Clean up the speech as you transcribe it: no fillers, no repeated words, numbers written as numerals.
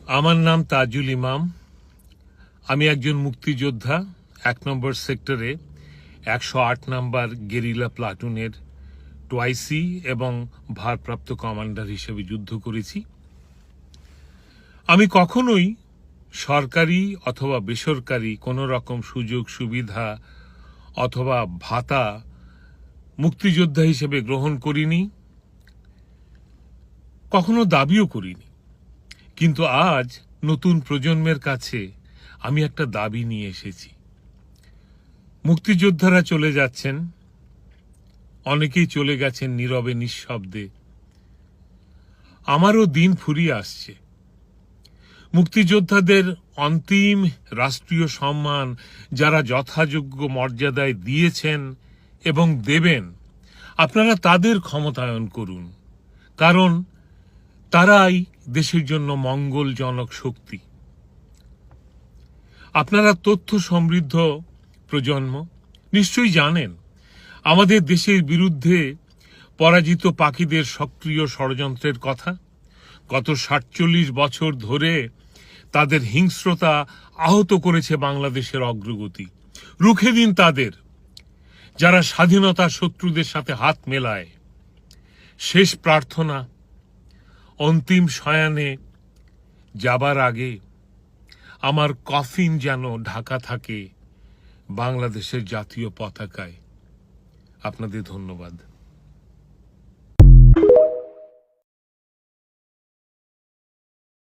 আমার নাম তাজুল ইমাম। আমি একজন মুক্তিযোদ্ধা। ১ নম্বর সেক্টরে ১০৮ নম্বর গেরিলা প্লাটুনের টোয়াইসি এবং ভারপ্রাপ্ত কমান্ডার হিসেবে যুদ্ধ করেছি। আমি কখনোই সরকারি অথবা বেসরকারি কোনো রকম সুযোগ সুবিধা অথবা ভাতা মুক্তিযোদ্ধা হিসেবে গ্রহণ করিনি, কখনো দাবিও করিনি। কিন্তু আজ নতুন প্রজন্মের কাছে আমি একটা দাবি নিয়ে এসেছি। মুক্তিযোদ্ধারা চলে যাচ্ছেন, অনেকেই চলে গেছেন নীরবে নিঃশব্দে। আমারও দিন ফুরিয়ে আসছে। মুক্তিযোদ্ধাদের অন্তিম রাষ্ট্রীয় সম্মান যারা যথাযোগ্য মর্যাদায় দিয়েছেন এবং দেবেন, আপনারা তাদের ক্ষমতায়ন করুন, কারণ তারাই দেশের জন্য মঙ্গলজনক শক্তি। আপনারা তথ্য সমৃদ্ধ প্রজন্ম, নিশ্চয়ই জানেন আমাদের দেশের বিরুদ্ধে পরাজিত পাখীদের সক্রিয় ষড়যন্ত্রের কথা। গত ৪৭ বছর ধরে তাদের হিংস্রতা আহত করেছে বাংলাদেশের অগ্রগতি। রুখে দিন তাদের, যারা স্বাধীনতা শত্রুদের সাথে হাত মেলায়। শেষ প্রার্থনা, অন্তিম শয়ানে যাবার আগে আমার কফিন যেন ঢাকা থাকে বাংলাদেশের জাতীয় পতাকায়। আপনাদের ধন্যবাদ।